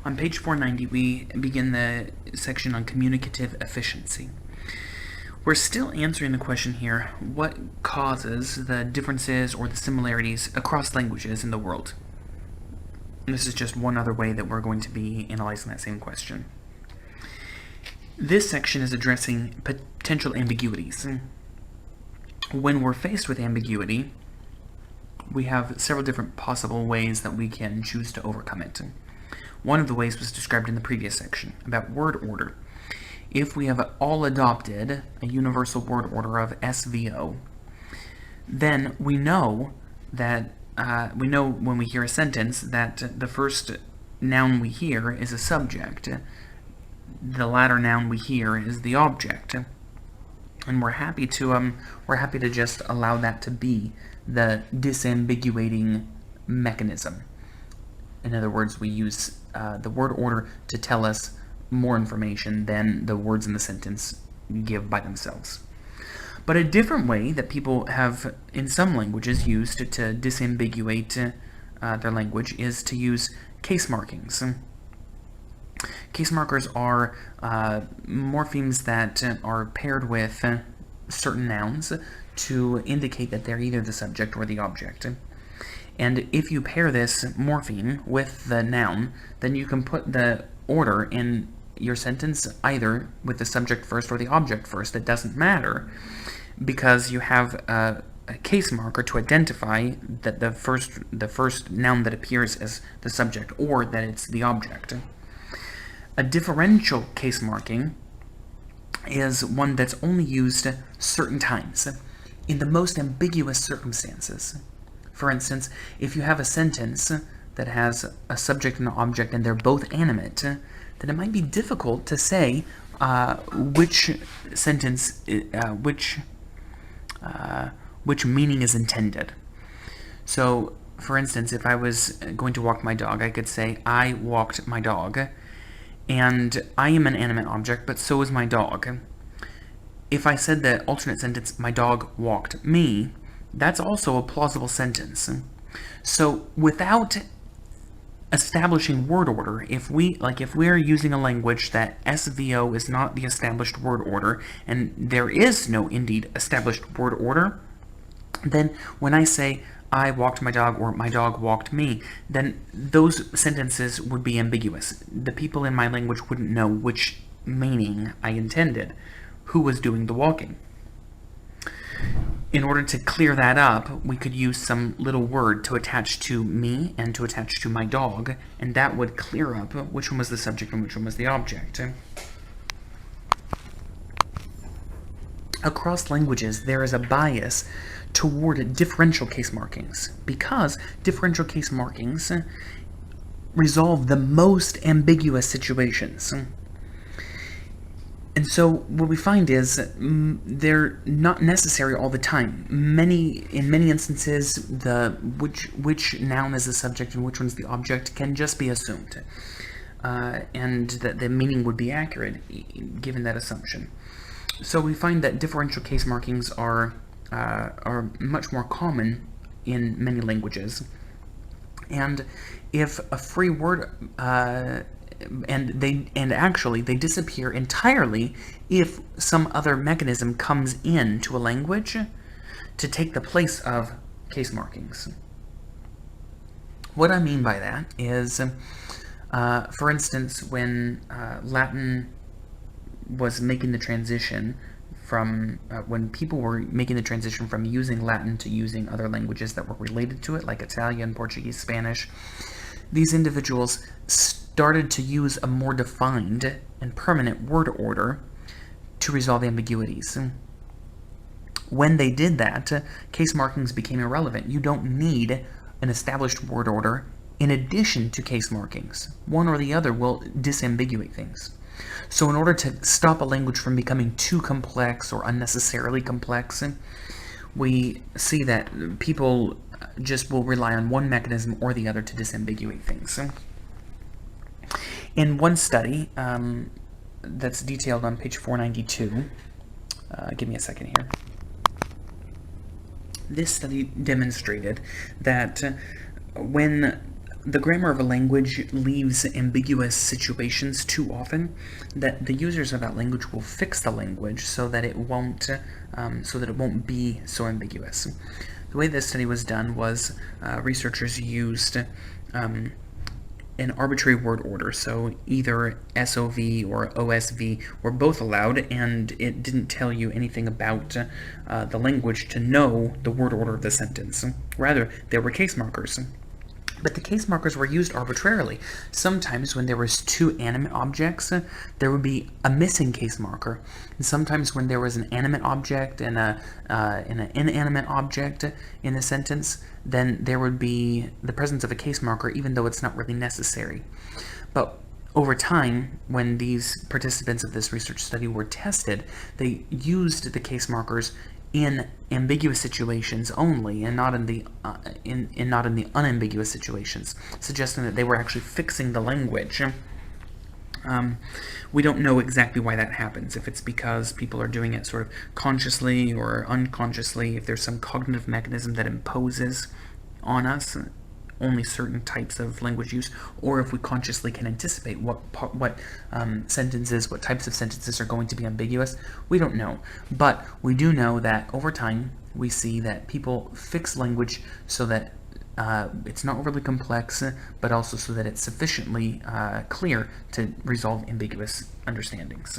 On page 490, we begin the section on communicative efficiency. We're still answering the question here, what causes the differences or the similarities across languages in the world? And this is just one other way that we're going to be analyzing that same question. This section is addressing potential ambiguities. When we're faced with ambiguity, we have several different possible ways that we can choose to overcome it. One of the ways was described in the previous section about word order. If we have all adopted a universal word order of SVO, then we know that when we hear a sentence that the first noun we hear is a subject, the latter noun we hear is the object, and we're happy to just allow that to be the disambiguating mechanism. In other words, we use the word order to tell us more information than the words in the sentence give by themselves. But a different way that people have, in some languages, used to disambiguate their language is to use case markings. Case markers are morphemes that are paired with certain nouns to indicate that they're either the subject or the object. And if you pair this morpheme with the noun, then you can put the order in your sentence either with the subject first or the object first. It doesn't matter, because you have a case marker to identify that the first noun that appears as the subject or that it's the object. A differential case marking is one that's only used certain times, in the most ambiguous circumstances. For instance, if you have a sentence that has a subject and an object and they're both animate, then it might be difficult to say which meaning is intended. So, for instance, if I was going to walk my dog, I could say, I walked my dog, and I am an animate object, but so is my dog. If I said the alternate sentence, my dog walked me, that's also a plausible sentence. So without establishing word order, if we're using a language that SVO is not the established word order, and there is no indeed established word order, then when I say I walked my dog or my dog walked me, then those sentences would be ambiguous. The people in my language wouldn't know which meaning I intended, who was doing the walking. In order to clear that up, we could use some little word to attach to me and to attach to my dog, and that would clear up which one was the subject and which one was the object. Across languages, there is a bias toward differential case markings, because differential case markings resolve the most ambiguous situations. And so what we find is they're not necessary all the time. In many instances, which noun is the subject and which one's the object can just be assumed, and that the meaning would be accurate given that assumption. So we find that differential case markings are much more common in many languages, and if a free word and actually they disappear entirely if some other mechanism comes into a language to take the place of case markings. What I mean by that is, for instance, when Latin was making the transition from, when people were making the transition from using Latin to using other languages that were related to it, like Italian, Portuguese, Spanish, these individuals started to use a more defined and permanent word order to resolve ambiguities. When they did that, case markings became irrelevant. You don't need an established word order in addition to case markings. One or the other will disambiguate things. So in order to stop a language from becoming too complex or unnecessarily complex, we see that people just will rely on one mechanism or the other to disambiguate things. In one study that's detailed on page 492, give me a second here. This study demonstrated that when the grammar of a language leaves ambiguous situations too often, that the users of that language will fix the language so that it won't be so ambiguous. The way this study was done was researchers used an arbitrary word order, so either SOV or OSV were both allowed, and it didn't tell you anything about the language to know the word order of the sentence. Rather, there were case markers. But the case markers were used arbitrarily. Sometimes when there was two animate objects, there would be a missing case marker. And sometimes when there was an animate object and an inanimate object in a sentence, then there would be the presence of a case marker, even though it's not really necessary. But over time, when these participants of this research study were tested, they used the case markers in ambiguous situations only, and not in the unambiguous situations, suggesting that they were actually fixing the language. We don't know exactly why that happens, if it's because people are doing it sort of consciously or unconsciously, if there's some cognitive mechanism that imposes on us only certain types of language use, or if we consciously can anticipate what sentences, what types of sentences are going to be ambiguous. We don't know, but we do know that over time we see that people fix language so that it's not overly complex, but also so that it's sufficiently clear to resolve ambiguous understandings.